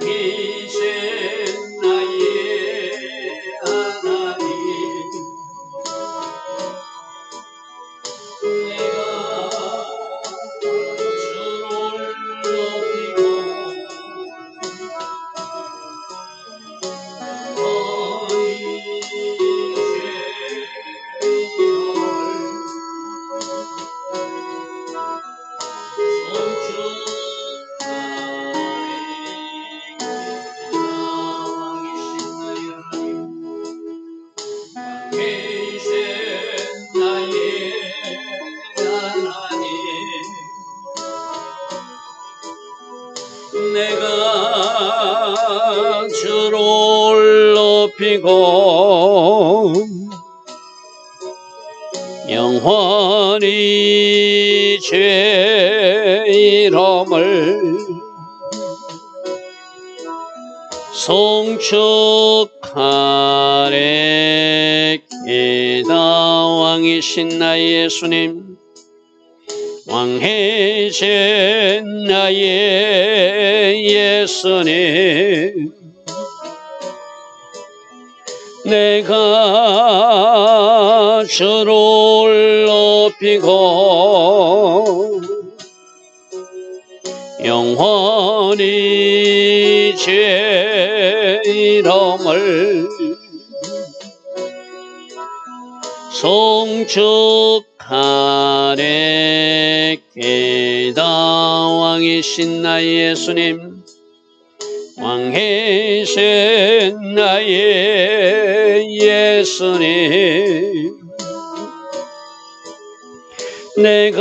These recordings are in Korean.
왕이신 나의 하나님, 내가 주를 높이고 내가 주를 높이고 영원히 죄 이름을 송축하리이다. 왕이신 나의 예수님, 왕이신 나의 예수님, 내가 주를 높이고 영원히 제 이름을 송축하리이다. 왕이신 나의 예수님, 왕이신 나의 예수님, 내가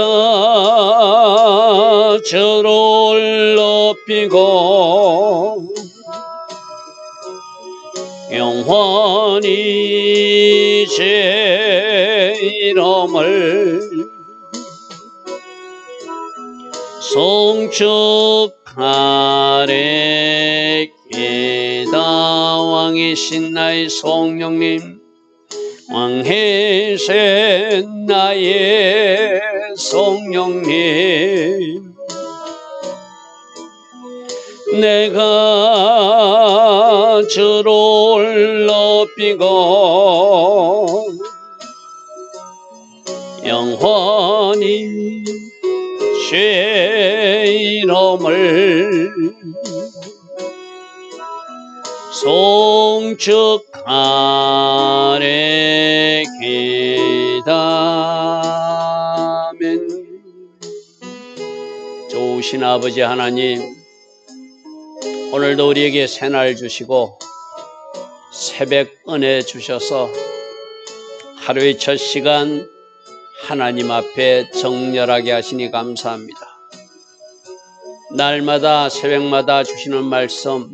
주를 높이고 영원히 제 이름을 송축하리이다. 왕이신 나의 성령님, 왕이신 나의 성령님, 내가 주를 높이고 영원히 제 이름을 송축하리이다. 아멘. 좋으신 아버지 하나님, 오늘도 우리에게 새날 주시고 새벽 은혜 주셔서 하루의 첫 시간 하나님 앞에 정렬하게 하시니 감사합니다. 날마다 새벽마다 주시는 말씀,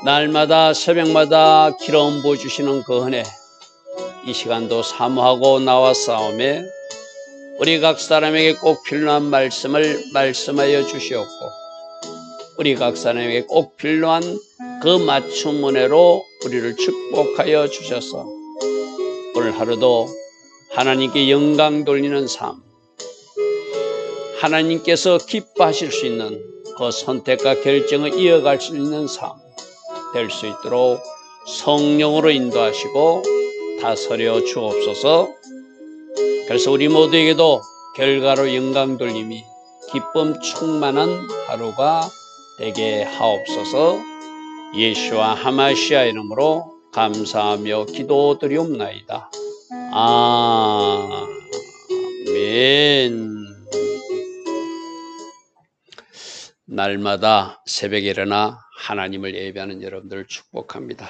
날마다 새벽마다 기름 부어주시는 그 은혜, 이 시간도 사모하고 나왔사오매 우리 각 사람에게 꼭 필요한 말씀을 말씀하여 주시옵고, 우리 각 사람에게 꼭 필요한 그 맞춤 은혜로 우리를 축복하여 주셔서 오늘 하루도 하나님께 영광 돌리는 삶, 하나님께서 기뻐하실 수 있는 그 선택과 결정을 이어갈 수 있는 삶 될 수 있도록 성령으로 인도하시고 다스려 주옵소서. 그래서 우리 모두에게도 결과로 영광 돌림이 기쁨 충만한 하루가 되게 하옵소서. 예수와 하마시아 이름으로 감사하며 기도드리옵나이다. 아멘. 날마다 새벽에 일어나 하나님을 예배하는 여러분들을 축복합니다.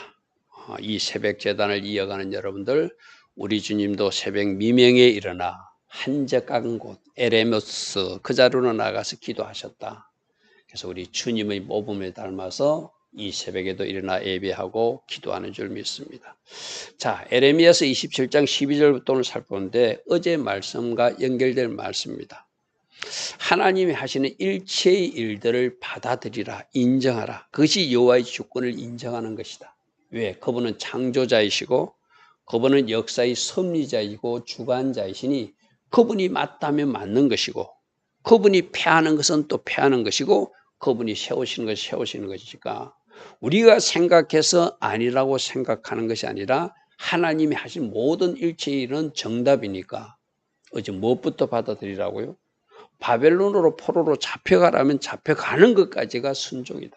이 새벽 제단을 이어가는 여러분들, 우리 주님도 새벽 미명에 일어나 한적한 곳 에레모스 그 자리로 나가서 기도하셨다. 그래서 우리 주님의 모범에 닮아서 이 새벽에도 일어나 예배하고 기도하는 줄 믿습니다. 자, 에레미야서 27장 12절부터 오늘 살펴보는데 어제 말씀과 연결될 말씀입니다. 하나님이 하시는 일체의 일들을 받아들이라, 인정하라. 그것이 여호와의 주권을 인정하는 것이다. 왜? 그분은 창조자이시고 그분은 역사의 섭리자이고 주관자이시니 그분이 맞다면 맞는 것이고, 그분이 패하는 것은 또 패하는 것이고, 그분이 세우시는 것이 세우시는 것이니까 우리가 생각해서 아니라고 생각하는 것이 아니라 하나님이 하신 모든 일체의 일은 정답이니까 어제 무엇부터 받아들이라고요? 바벨론으로 포로로 잡혀가라면 잡혀가는 것까지가 순종이다.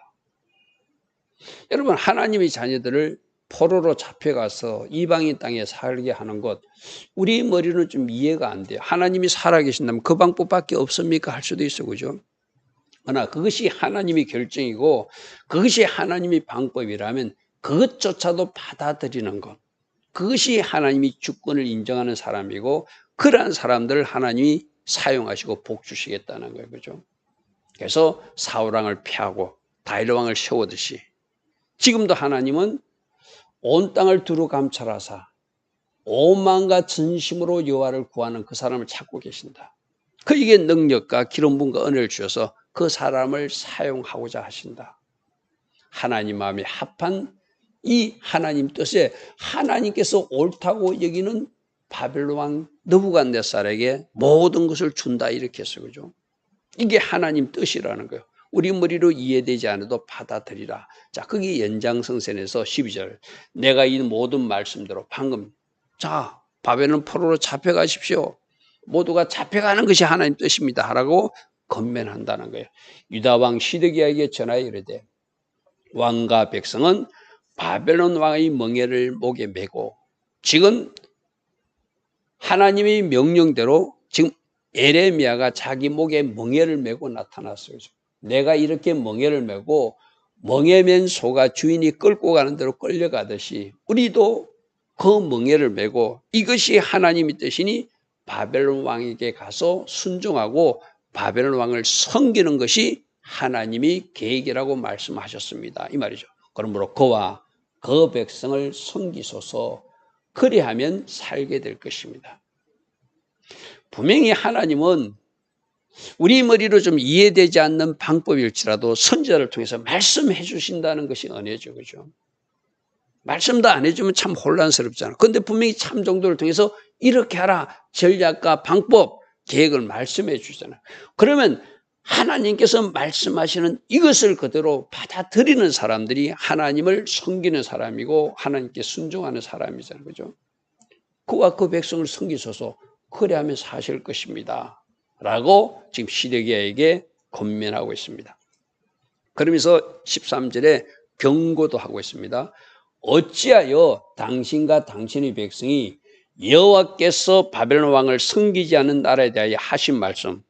여러분, 하나님의 자녀들을 포로로 잡혀가서 이방인 땅에 살게 하는 것, 우리 머리는 좀 이해가 안 돼요. 하나님이 살아계신다면 그 방법밖에 없습니까? 할 수도 있어, 그죠? 그러나 그것이 하나님의 결정이고 그것이 하나님의 방법이라면 그것조차도 받아들이는 것, 그것이 하나님이 주권을 인정하는 사람이고 그러한 사람들을 하나님이 사용하시고 복 주시겠다는 거예요, 그죠? 그래서 사울왕을 패하고 다윗왕을 세우듯이 지금도 하나님은 온 땅을 두루 감찰하사 오만과 진심으로 여호와를 구하는 그 사람을 찾고 계신다. 그에게 능력과 기름 부음과 은혜를 주셔서 그 사람을 사용하고자 하신다. 하나님 마음에 합한 이 하나님 뜻에 하나님께서 옳다고 여기는 바벨론 왕 느부갓네살에게 모든 것을 준다 이렇게 했어요, 그죠? 이게 하나님 뜻이라는 거예요. 우리 머리로 이해되지 않아도 받아들이라. 자, 거기 연장성선에서 12절. 내가 이 모든 말씀대로 방금 자, 바벨론 포로로 잡혀가십시오. 모두가 잡혀가는 것이 하나님 뜻입니다. 라고 건면한다는 거예요. 유다 왕 시드기야에게 전하여 이르되 왕과 백성은 바벨론 왕의 멍에를 목에 메고 지금 하나님의 명령대로 지금 에레미야가 자기 목에 멍에를 메고 나타났어요. 내가 이렇게 멍에를 메고 멍에 맨 소가 주인이 끌고 가는 대로 끌려가듯이 우리도 그 멍에를 메고 이것이 하나님의 뜻이니 바벨론 왕에게 가서 순종하고 바벨론 왕을 섬기는 것이 하나님이 계획이라고 말씀하셨습니다. 이 말이죠. 그러므로 그와 그 백성을 섬기소서. 그리하면 살게 될 것입니다. 분명히 하나님은 우리 머리로 좀 이해되지 않는 방법일지라도 선지자를 통해서 말씀해 주신다는 것이 은혜죠, 그죠? 말씀도 안 해주면 참 혼란스럽잖아. 그런데 분명히 참 정도를 통해서 이렇게 하라 전략과 방법, 계획을 말씀해 주잖아요. 그러면 하나님께서 말씀하시는 이것을 그대로 받아들이는 사람들이 하나님을 섬기는 사람이고 하나님께 순종하는 사람이잖아요, 그죠? 그와 그 백성을 섬기소서. 그래야면 사실 것입니다. 라고 지금 시드기야에게 권면하고 있습니다. 그러면서 13절에 경고도 하고 있습니다. 어찌하여 당신과 당신의 백성이 여호와께서 바벨론 왕을 섬기지 않는 나라에 대하여 하신 말씀,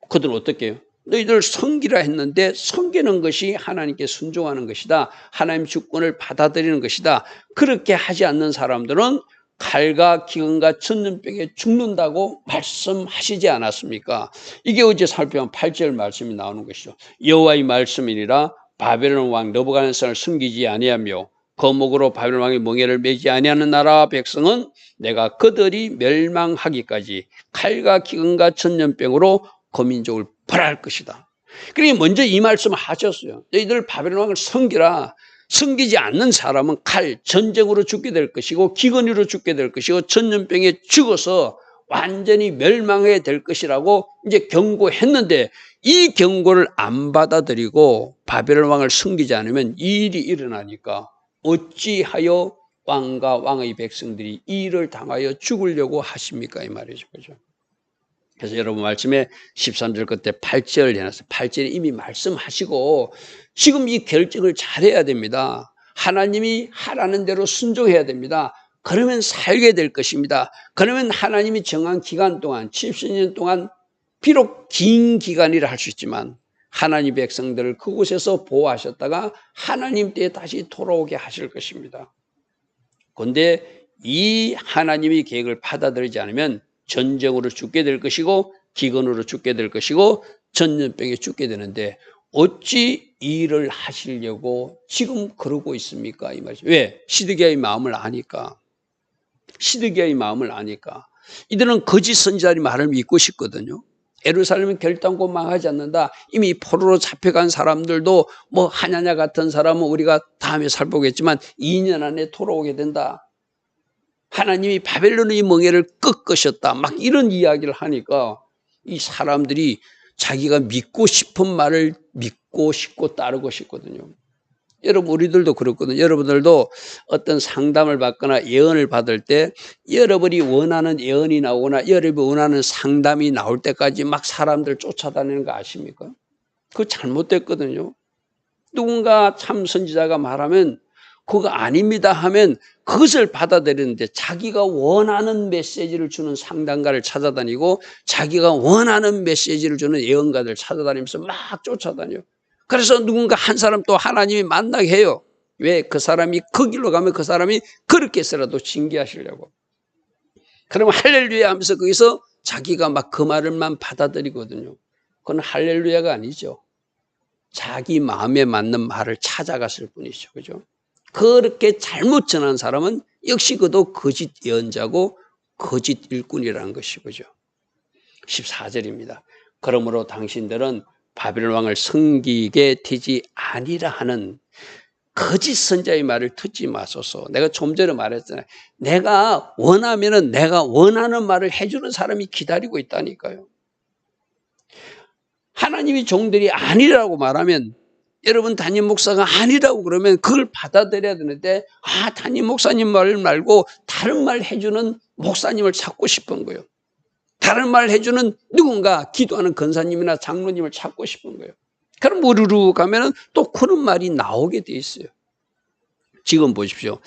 그들은 어떻게 해요? 너희들 섬기라 했는데 섬기는 것이 하나님께 순종하는 것이다. 하나님 주권을 받아들이는 것이다. 그렇게 하지 않는 사람들은 칼과 기근과 전염병에 죽는다고 말씀하시지 않았습니까? 이게 어제 살펴본 8절 말씀이 나오는 것이죠. 여호와의 말씀이니라 바벨론 왕 느부갓네살을 섬기지 아니하며 거목으로 바벨론 왕의 멍에를 매지 아니하는 나라와 백성은 내가 그들이 멸망하기까지 칼과 기근과 전염병으로 그 민족을 벌할 것이다. 그러니 먼저 이 말씀을 하셨어요. 너희들 바벨론 왕을 섬기라. 섬기지 않는 사람은 칼, 전쟁으로 죽게 될 것이고 기근으로 죽게 될 것이고 전염병에 죽어서 완전히 멸망해야 될 것이라고 이제 경고했는데 이 경고를 안 받아들이고 바벨론 왕을 섬기지 않으면 이 일이 일어나니까 어찌하여 왕과 왕의 백성들이 이 일을 당하여 죽으려고 하십니까? 이 말이죠. 그죠? 그래서 여러분 말씀에 13절 끝에 8절 해놨어요. 8절에 이미 말씀하시고 지금 이 결정을 잘해야 됩니다. 하나님이 하라는 대로 순종해야 됩니다. 그러면 살게 될 것입니다. 그러면 하나님이 정한 기간 동안 70년 동안 비록 긴 기간이라 할 수 있지만 하나님 백성들을 그곳에서 보호하셨다가 하나님 때에 다시 돌아오게 하실 것입니다. 그런데 이 하나님의 계획을 받아들이지 않으면 전쟁으로 죽게 될 것이고 기근으로 죽게 될 것이고 전염병에 죽게 되는데 어찌 이 일을 하시려고 지금 그러고 있습니까? 이 말이죠. 왜? 시드기야의 마음을 아니까. 시드기야의 마음을 아니까. 이들은 거짓 선지자의 말을 믿고 싶거든요. 예루살렘은 결단코 망하지 않는다. 이미 포로로 잡혀간 사람들도 뭐 하냐냐 같은 사람은 우리가 다음에 살펴보겠지만 2년 안에 돌아오게 된다. 하나님이 바벨론의 멍에를 꺾으셨다. 막 이런 이야기를 하니까 이 사람들이 자기가 믿고 싶은 말을 믿고 싶고 따르고 싶거든요. 여러분 우리들도 그렇거든요. 여러분들도 어떤 상담을 받거나 예언을 받을 때 여러분이 원하는 예언이 나오거나 여러분이 원하는 상담이 나올 때까지 막 사람들 쫓아다니는 거 아십니까? 그거 잘못됐거든요. 누군가 참 선지자가 말하면 그거 아닙니다 하면 그것을 받아들이는데 자기가 원하는 메시지를 주는 상담가를 찾아다니고 자기가 원하는 메시지를 주는 예언가들 찾아다니면서 막 쫓아다녀요. 그래서 누군가 한 사람 또 하나님이 만나게 해요. 왜? 그 사람이 그 길로 가면 그 사람이 그렇게 해서라도 징계하시려고. 그러면 할렐루야 하면서 거기서 자기가 막 그 말을만 받아들이거든요. 그건 할렐루야가 아니죠. 자기 마음에 맞는 말을 찾아갔을 뿐이죠. 그죠? 그렇게 잘못 전한 사람은 역시 그도 거짓 예언자고 거짓 일꾼이라는 것이죠. 14절입니다. 그러므로 당신들은 바벨론 왕을 섬기게 되지 아니라 하는 거짓 선자의 말을 듣지 마소서. 내가 좀 전에 말했잖아요. 내가 원하면은 내가 원하는 말을 해주는 사람이 기다리고 있다니까요. 하나님이 종들이 아니라고 말하면 여러분 담임 목사가 아니라고 그러면 그걸 받아들여야 되는데 담임 목사님 말 말고 다른 말 해주는 목사님을 찾고 싶은 거예요. 다른 말 해주는 누군가 기도하는 권사님이나 장로님을 찾고 싶은 거예요. 그럼 우르르 가면은 또 그런 말이 나오게 돼 있어요. 지금 보십시오.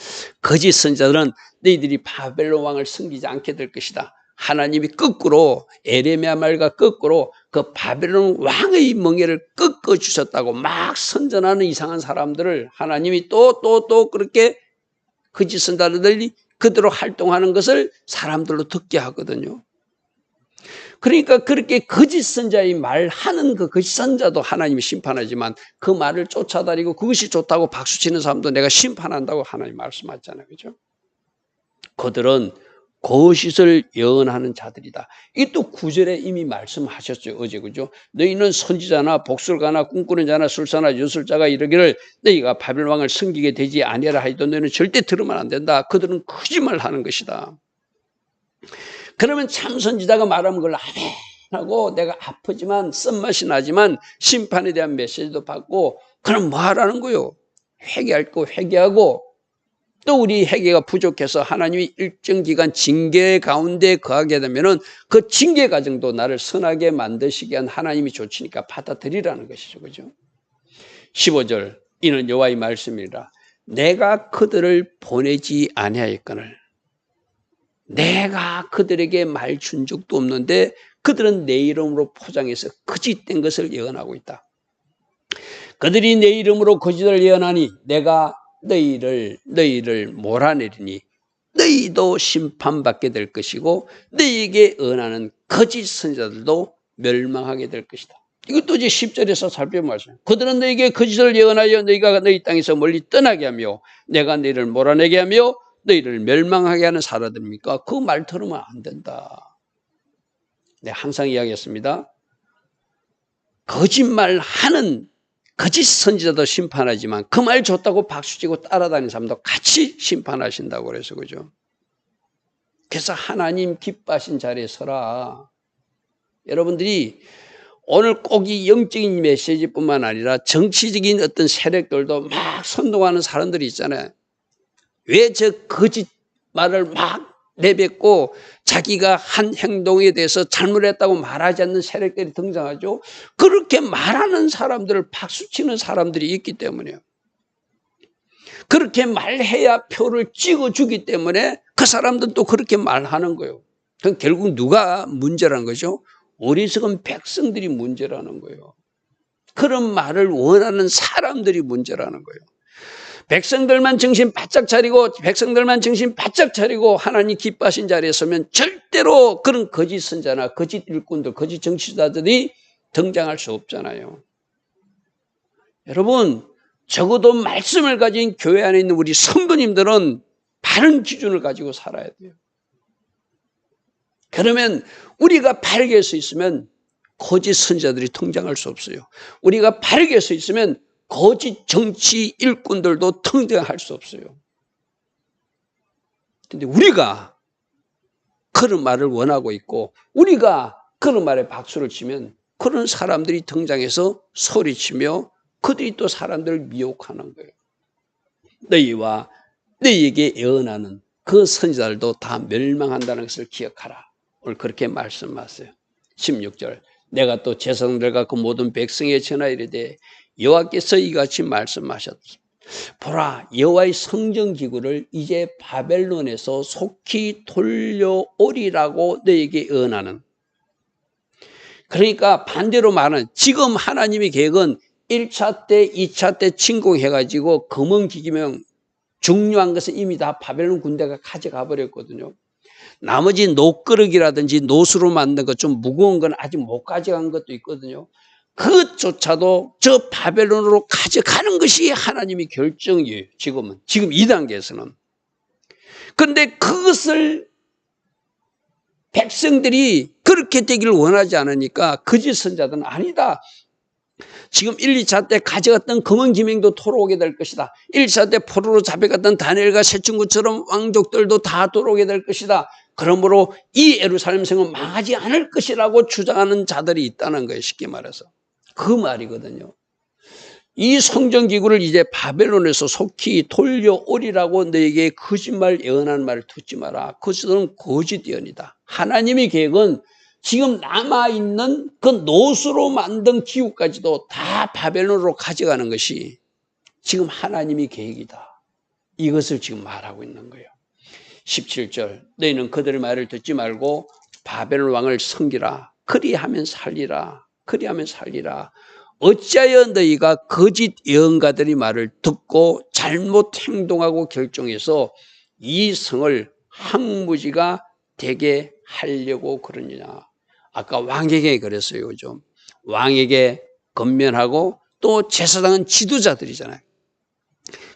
거짓 선자들은 너희들이 바벨론 왕을 섬기지 않게 될 것이다. 하나님이 거꾸로 에레미야 말과 거꾸로 그 바벨론 왕의 멍에를 꺾어 주셨다고 막 선전하는 이상한 사람들을 하나님이 또 그렇게 거짓 선자들이 그대로 활동하는 것을 사람들로 듣게 하거든요. 그러니까 그렇게 거짓 선자의 말하는 그 거짓 선자도 하나님이 심판하지만 그 말을 쫓아다니고 그것이 좋다고 박수치는 사람도 내가 심판한다고 하나님 말씀하잖아요. 그죠? 그들은 거짓을 예언하는 자들이다. 이 또 9절에 이미 말씀하셨죠. 어제 그죠? 너희는 선지자나 복술가나 꿈꾸는 자나 술사나 유술자가 이르기를 너희가 바벨론 왕을 섬기게 되지 아니하라 하여도 너희는 절대 들으면 안 된다. 그들은 거짓말하는 것이다. 그러면 참 선지자가 말하면 그걸 아멘 하고 내가 아프지만 쓴맛이 나지만 심판에 대한 메시지도 받고 그럼 뭐 하라는 거요? 회개할 거 회개하고 또 우리 회개가 부족해서 하나님이 일정 기간 징계 가운데 거하게 되면은 그 징계 과정도 나를 선하게 만드시게 한 하나님이 좋으니까 받아들이라는 것이죠. 그죠? 15절 이는 여호와의 말씀이라 내가 그들을 보내지 아니하였거늘 내가 그들에게 말 준 적도 없는데 그들은 내 이름으로 포장해서 거짓된 것을 예언하고 있다. 그들이 내 이름으로 거짓을 예언하니 내가 너희를 몰아내리니 너희도 심판받게 될 것이고 너희에게 언하는 거짓 선지자들도 멸망하게 될 것이다. 이것도 이제 10절에서 살펴보면 그들은 너희에게 거짓을 예언하여 너희가 너희 땅에서 멀리 떠나게 하며 내가 너희를 몰아내게 하며 너희를 멸망하게 하는 사람들입니까? 그 말 들으면 안 된다. 네, 항상 이야기했습니다. 거짓말하는 거짓 선지자도 심판하지만 그 말 좋다고 박수치고 따라다니는 사람도 같이 심판하신다고 그래서 그죠. 그래서 하나님 기뻐하신 자리에 서라. 여러분들이 오늘 꼭 이 영적인 메시지뿐만 아니라 정치적인 어떤 세력들도 막 선동하는 사람들이 있잖아요. 왜 저 거짓 말을 막 내뱉고 자기가 한 행동에 대해서 잘못했다고 말하지 않는 세력들이 등장하죠. 그렇게 말하는 사람들을 박수치는 사람들이 있기 때문에요. 그렇게 말해야 표를 찍어주기 때문에 그 사람들도 그렇게 말하는 거예요. 그럼 결국 누가 문제라는 거죠? 어리석은 백성들이 문제라는 거예요. 그런 말을 원하는 사람들이 문제라는 거예요. 백성들만 정신 바짝 차리고 하나님 기뻐하신 자리에 서면 절대로 그런 거짓 선자나 거짓 일꾼들, 거짓 정치자들이 등장할 수 없잖아요. 여러분 적어도 말씀을 가진 교회 안에 있는 우리 성도님들은 바른 기준을 가지고 살아야 돼요. 그러면 우리가 바르게 서 있으면 거짓 선자들이 등장할 수 없어요. 우리가 바르게 서 있으면 거짓 정치 일꾼들도 등장할 수 없어요. 근데 우리가 그런 말을 원하고 있고 우리가 그런 말에 박수를 치면 그런 사람들이 등장해서 소리치며 그들이 또 사람들을 미혹하는 거예요. 너희와 너희에게 예언하는 그 선지자들도 다 멸망한다는 것을 기억하라. 오늘 그렇게 말씀하세요. 16절 내가 또 제사장들과 그 모든 백성에 전하 이르되 여호와께서 이같이 말씀하셨다. 보라 여호와의 성전기구를 이제 바벨론에서 속히 돌려오리라고 너희에게 예언하는. 그러니까 반대로 말하는 지금 하나님의 계획은 1차 때 2차 때 침공해가지고 금은기기명 중요한 것은 이미 다 바벨론 군대가 가져가 버렸거든요. 나머지 노끄러기라든지 노수로 만든 것 좀 무거운 건 아직 못 가져간 것도 있거든요. 그것조차도 저 바벨론으로 가져가는 것이 하나님의 결정이에요. 지금 이 단계에서는. 그런데 그것을 백성들이 그렇게 되기를 원하지 않으니까 거짓 선자들은 아니다. 지금 1, 2차 때 가져갔던 금은기명도 돌아오게 될 것이다. 1차 때 포로로 잡혀갔던 다니엘과 새친구처럼 왕족들도 다 돌아오게 될 것이다. 그러므로 이 예루살렘 성은 망하지 않을 것이라고 주장하는 자들이 있다는 거예요. 쉽게 말해서. 그 말이거든요. 이 성전기구를 이제 바벨론에서 속히 돌려오리라고 너에게 거짓말 예언하는 말을 듣지 마라. 그것은 거짓 예언이다. 하나님의 계획은 지금 남아있는 그 노수로 만든 기구까지도 다 바벨론으로 가져가는 것이 지금 하나님의 계획이다. 이것을 지금 말하고 있는 거예요. 17절 너희는 그들의 말을 듣지 말고 바벨론 왕을 섬기라. 그리하면 살리라. 그리하면 살리라. 어찌하여 너희가 거짓 예언가들의 말을 듣고 잘못 행동하고 결정해서 이 성을 황무지가 되게 하려고 그러느냐. 아까 왕에게 그랬어요. 좀 왕에게 건면하고 또 제사장은 지도자들이잖아요.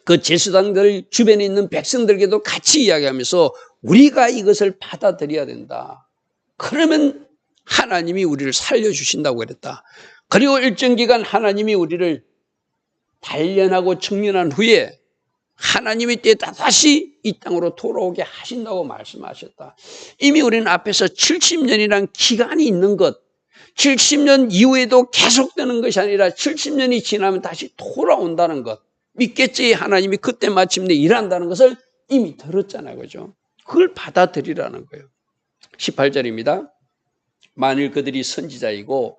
그 제사장들 주변에 있는 백성들에게도 같이 이야기하면서 우리가 이것을 받아들여야 된다. 그러면 하나님이 우리를 살려주신다고 그랬다. 그리고 일정 기간 하나님이 우리를 단련하고 청년한 후에 하나님의 때에 다시 이 땅으로 돌아오게 하신다고 말씀하셨다. 이미 우리는 앞에서 70년이란 기간이 있는 것, 70년 이후에도 계속되는 것이 아니라 70년이 지나면 다시 돌아온다는 것, 믿겠지 하나님이 그때 마침내 일한다는 것을 이미 들었잖아요. 그죠? 그걸 받아들이라는 거예요. 18절입니다. 만일 그들이 선지자이고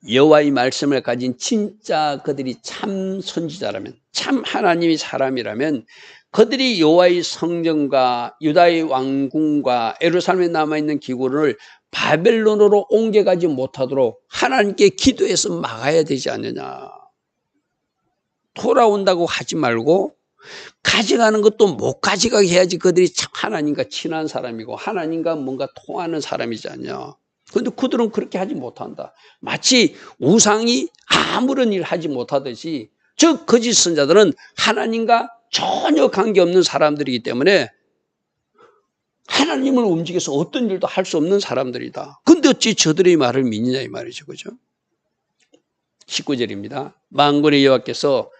여호와의 말씀을 가진 진짜 그들이 참 선지자라면, 참 하나님의 사람이라면 그들이 여호와의 성전과 유다의 왕궁과 예루살렘에 남아있는 기구를 바벨론으로 옮겨가지 못하도록 하나님께 기도해서 막아야 되지 않느냐. 돌아온다고 하지 말고 가져가는 것도 못 가져가게 해야지 그들이 참 하나님과 친한 사람이고 하나님과 뭔가 통하는 사람이지 않냐. 그런데 그들은 그렇게 하지 못한다. 마치 우상이 아무런 일 하지 못하듯이 저 거짓 선자들은 하나님과 전혀 관계없는 사람들이기 때문에 하나님을 움직여서 어떤 일도 할 수 없는 사람들이다. 근데 어찌 저들의 말을 믿느냐 이 말이죠. 그죠? 19절입니다. 만군의 여호와께서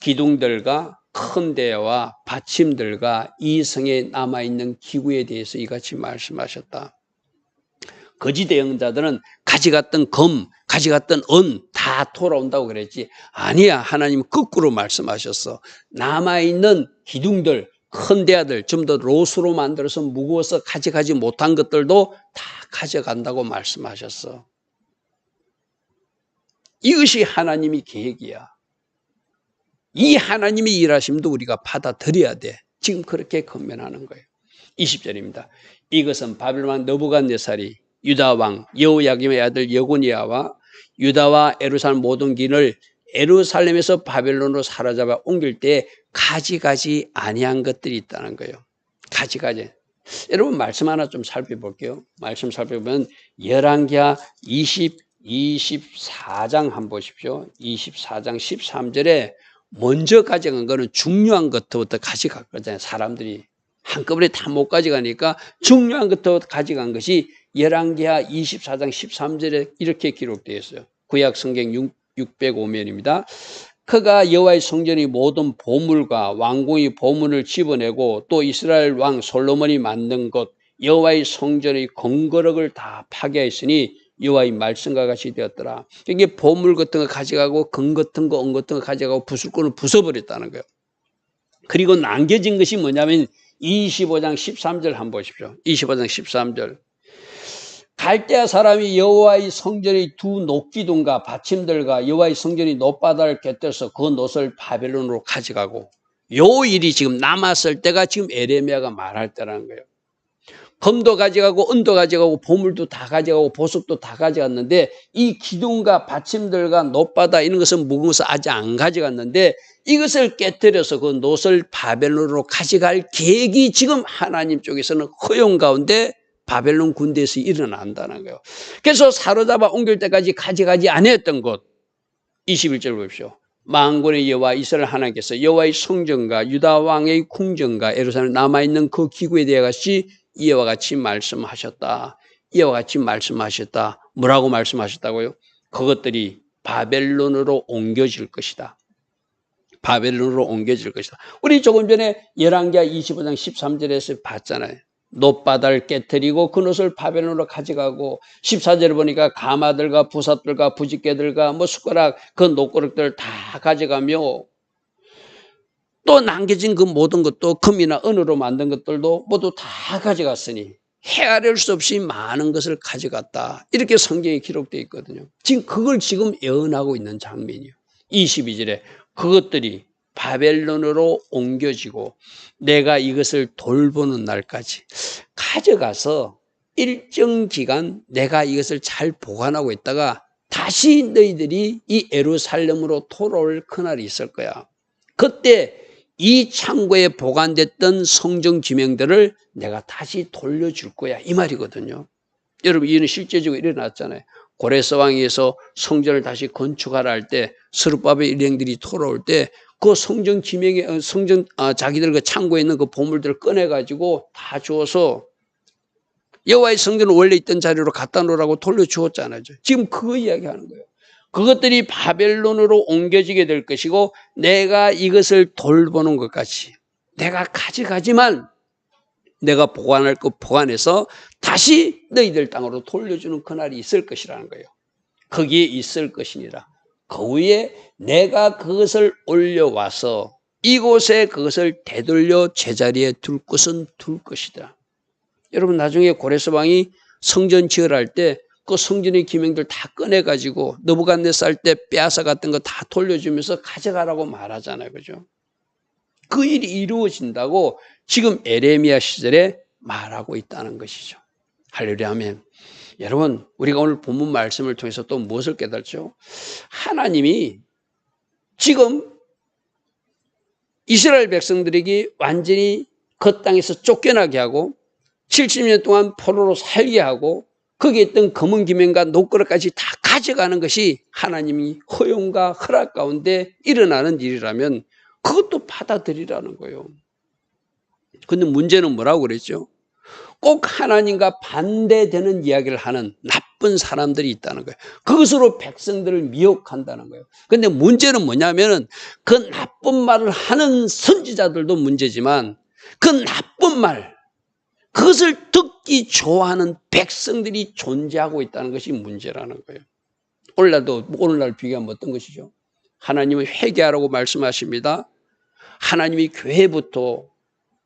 기둥들과 큰 대와 받침들과 이 성에 남아있는 기구에 대해서 이같이 말씀하셨다. 거짓 예언자들은 가져갔던 금, 가져갔던 은 다 돌아온다고 그랬지. 아니야. 하나님 거꾸로 말씀하셨어. 남아있는 기둥들, 큰 대야들, 좀 더 로스로 만들어서 무거워서 가져가지 못한 것들도 다 가져간다고 말씀하셨어. 이것이 하나님의 계획이야. 이 하나님의 일하심도 우리가 받아들여야 돼. 지금 그렇게 건면하는 거예요. 20절입니다. 이것은 바벨론 왕 느부갓네살이 유다 왕 여호야김의 아들 여고니아와 유다와 예루살렘 모든 길을 예루살렘에서 바벨론으로 사로잡아 옮길 때 가지가지 아니한 것들이 있다는 거예요. 가지가지. 여러분 말씀 하나 좀 살펴볼게요. 말씀 살펴보면 열왕기하 24장 한번 보십시오. 24장 13절에 먼저 가져간 거는 중요한 것부터 가져갔거든요. 사람들이 한꺼번에 다 못 가져가니까 중요한 것부터 가져간 것이 열왕기하 24장 13절에 이렇게 기록되어 있어요. 구약 성경 605면입니다. 그가 여호와의 성전의 모든 보물과 왕궁의 보물을 집어내고 또 이스라엘 왕 솔로몬이 만든 것 여호와의 성전의 건거럭을 다 파괴했으니 여호와의 말씀과 같이 되었더라. 이게 보물 같은 거 가져가고 금 같은 거, 은 같은 거 가져가고 부술꾼을 부숴버렸다는 거예요. 그리고 남겨진 것이 뭐냐면 25장 13절 한번 보십시오. 25장 13절. 갈대아 사람이 여호와의 성전의 두 녹기둥과 받침들과 여호와의 성전의 놋바다를 곁들여서 그 놋을 바벨론으로 가져가고, 요 일이 지금 남았을 때가 지금 에레미야가 말할 때라는 거예요. 금도 가져가고 은도 가져가고 보물도 다 가져가고 보석도 다 가져갔는데, 이 기둥과 받침들과 놋바다 이런 것은 묵은 것을 아직 안 가져갔는데, 이것을 깨뜨려서 그 놋을 바벨론으로 가져갈 계획이 지금 하나님 쪽에서는 허용 가운데 바벨론 군대에서 일어난다는 거예요. 그래서 사로잡아 옮길 때까지 가져가지 않았던 것, 21절 보십시오. 만군의 여호와 이스라엘 하나님께서 여호와의 성전과 유다 왕의 궁전과 예루살렘에 남아있는 그 기구에 대해 같이 이와 같이 말씀하셨다. 이와 같이 말씀하셨다. 뭐라고 말씀하셨다고요? 그것들이 바벨론으로 옮겨질 것이다. 바벨론으로 옮겨질 것이다. 우리 조금 전에 열왕기하 25장 13절에서 봤잖아요. 놋바다를 깨뜨리고 그 놋을 바벨론으로 가져가고, 14절에 보니까 가마들과 부삿들과 부직개들과 뭐 숟가락 그 놋그릇들 다 가져가며, 또 남겨진 그 모든 것도 금이나 은으로 만든 것들도 모두 다 가져갔으니 헤아릴 수 없이 많은 것을 가져갔다. 이렇게 성경에 기록되어 있거든요. 지금 그걸 지금 예언하고 있는 장면이에요. 22절에 그것들이 바벨론으로 옮겨지고 내가 이것을 돌보는 날까지 가져가서 일정 기간 내가 이것을 잘 보관하고 있다가 다시 너희들이 이 예루살렘으로 돌아올 그날이 있을 거야. 그때 이 창고에 보관됐던 성경 지명들을 내가 다시 돌려줄 거야, 이 말이거든요. 여러분, 이는 실제적으로 일어났잖아요. 고레스 왕에서 성전을 다시 건축하라 할 때 스룹바벨 일행들이 돌아올 때 그 성전 지명에 자기들 그 창고에 있는 그 보물들을 꺼내 가지고 다 주어서 여호와의 성전은 원래 있던 자리로 갖다 놓으라고 돌려주었잖아요. 지금 그거 이야기하는 거예요. 그것들이 바벨론으로 옮겨지게 될 것이고 내가 이것을 돌보는 것까지 내가 가져가지만 내가 보관할 것 보관해서 다시 너희들 땅으로 돌려주는 그날이 있을 것이라는 거예요. 거기에 있을 것이니라. 그 후에 내가 그것을 올려와서 이곳에 그것을 되돌려 제자리에 둘 것은 둘 것이다. 여러분, 나중에 고레스 왕이 성전 지으라 할 때 그 성전의 기명들 다 꺼내가지고 느부갓네살 때 빼앗아 갔던 거 다 돌려주면서 가져가라고 말하잖아요. 그죠? 그 일이 이루어진다고 지금 에레미야 시절에 말하고 있다는 것이죠. 할렐루야 아멘. 여러분, 우리가 오늘 본문 말씀을 통해서 또 무엇을 깨달죠? 하나님이 지금 이스라엘 백성들에게 완전히 그 땅에서 쫓겨나게 하고 70년 동안 포로로 살게 하고 거기에 있던 검은 기명과 놋그릇까지 다 가져가는 것이 하나님이 허용과 허락 가운데 일어나는 일이라면 그것도 받아들이라는 거예요. 그런데 문제는 뭐라고 그랬죠? 꼭 하나님과 반대되는 이야기를 하는 나쁜 사람들이 있다는 거예요. 그것으로 백성들을 미혹한다는 거예요. 그런데 문제는 뭐냐면은 그 나쁜 말을 하는 선지자들도 문제지만 그 나쁜 말, 그것을 듣기 좋아하는 백성들이 존재하고 있다는 것이 문제라는 거예요. 오늘날 비교하면 어떤 것이죠? 하나님은 회개하라고 말씀하십니다. 하나님이 교회부터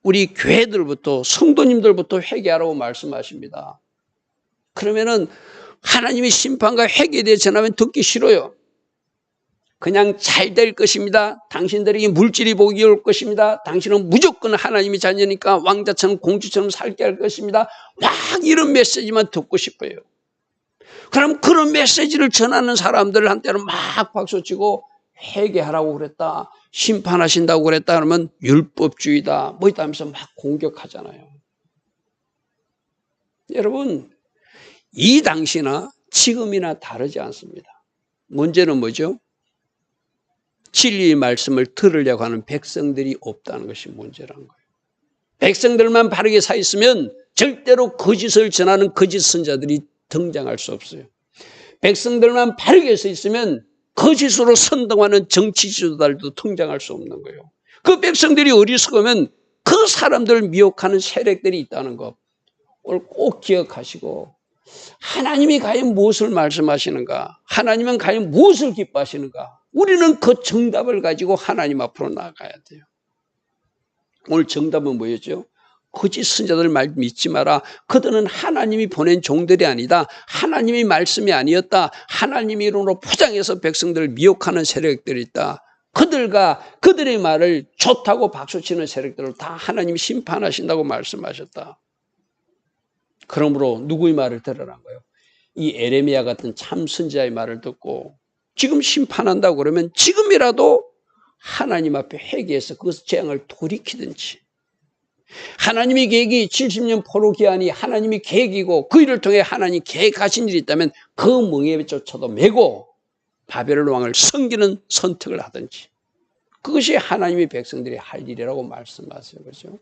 우리 교회들부터 성도님들부터 회개하라고 말씀하십니다. 그러면은 하나님의 심판과 회개에 대해 전하면 듣기 싫어요. 그냥 잘 될 것입니다. 당신들에게 물질이 복이 올 것입니다. 당신은 무조건 하나님의 자녀니까 왕자처럼 공주처럼 살게 할 것입니다. 막 이런 메시지만 듣고 싶어요. 그럼 그런 메시지를 전하는 사람들한테는 막 박수치고 회개하라고 그랬다, 심판하신다고 그랬다 그러면 율법주의다 뭐 있다 하면서 막 공격하잖아요. 여러분, 이 당시나 지금이나 다르지 않습니다. 문제는 뭐죠? 진리의 말씀을 들으려고 하는 백성들이 없다는 것이 문제라는 거예요. 백성들만 바르게 서 있으면 절대로 거짓을 전하는 거짓 선자들이 등장할 수 없어요. 백성들만 바르게 서 있으면 거짓으로 선동하는 정치 지도자들도 등장할 수 없는 거예요. 그 백성들이 어리석으면 그 사람들을 미혹하는 세력들이 있다는 것 오늘 꼭 기억하시고, 하나님이 과연 무엇을 말씀하시는가, 하나님은 과연 무엇을 기뻐하시는가, 우리는 그 정답을 가지고 하나님 앞으로 나아가야 돼요. 오늘 정답은 뭐였죠? 거짓 선자들 말 믿지 마라. 그들은 하나님이 보낸 종들이 아니다. 하나님이 말씀이 아니었다. 하나님의 이름으로 포장해서 백성들을 미혹하는 세력들이 있다. 그들과 그들의 말을 좋다고 박수치는 세력들을 다 하나님이 심판하신다고 말씀하셨다. 그러므로 누구의 말을 들으라는 거예요? 이 에레미야 같은 참 선지자의 말을 듣고 지금 심판한다고 그러면 지금이라도 하나님 앞에 회개해서 그 재앙을 돌이키든지, 하나님의 계획이 70년 포로 기한이 하나님의 계획이고 그 일을 통해 하나님 계획하신 일이 있다면 그 멍에조차도 메고 바벨론 왕을 섬기는 선택을 하든지, 그것이 하나님의 백성들이 할 일이라고 말씀하세요. 그렇죠?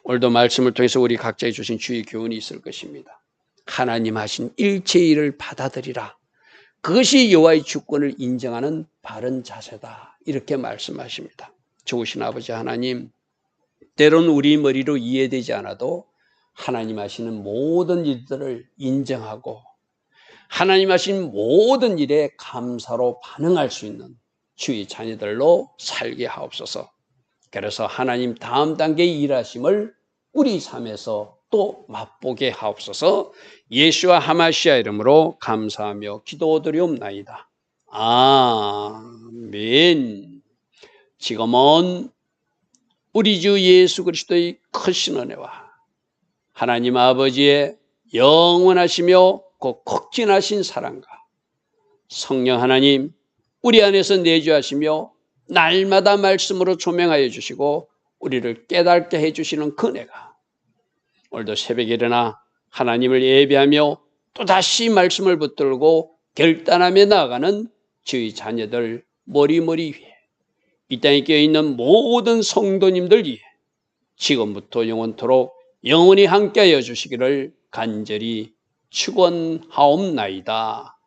오늘도 말씀을 통해서 우리 각자에 주신 주의 교훈이 있을 것입니다. 하나님 하신 일체의 일을 받아들이라. 그것이 여호와의 주권을 인정하는 바른 자세다. 이렇게 말씀하십니다. 좋으신 아버지 하나님, 때론 우리 머리로 이해되지 않아도 하나님 하시는 모든 일들을 인정하고 하나님 하신 모든 일에 감사로 반응할 수 있는 주의 자녀들로 살게 하옵소서. 그래서 하나님 다음 단계의 일하심을 우리 삶에서 또 맛보게 하옵소서. 예수와 하마시아 이름으로 감사하며 기도드리옵나이다. 아멘. 지금은 우리 주 예수 그리스도의 크신 은혜와 하나님 아버지의 영원하시며 극진하신 사랑과 성령 하나님 우리 안에서 내주하시며 날마다 말씀으로 조명하여 주시고 우리를 깨닫게 해주시는 그은혜가 오늘도 새벽에 일어나 하나님을 예배하며 또다시 말씀을 붙들고 결단하며 나아가는 저희 자녀들 머리머리 위에, 이 땅에 깨어있는 모든 성도님들 위해 지금부터 영원토록 영원히 함께하여 주시기를 간절히 축원하옵나이다.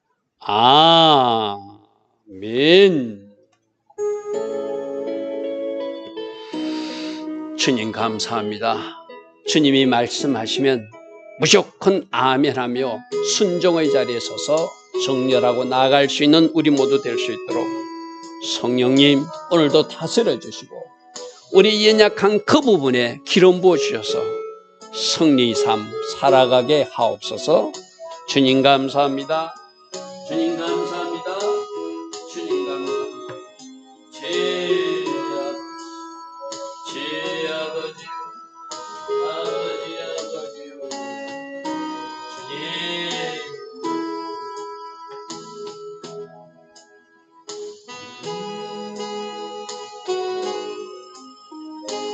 아멘. 주님 감사합니다. 주님이 말씀하시면 무조건 아멘하며 순종의 자리에 서서 정렬하고 나아갈 수 있는 우리 모두 될 수 있도록 성령님 오늘도 다스려 주시고 우리 연약한 그 부분에 기름 부어 주셔서 승리의 삶 살아가게 하옵소서. 주님 감사합니다.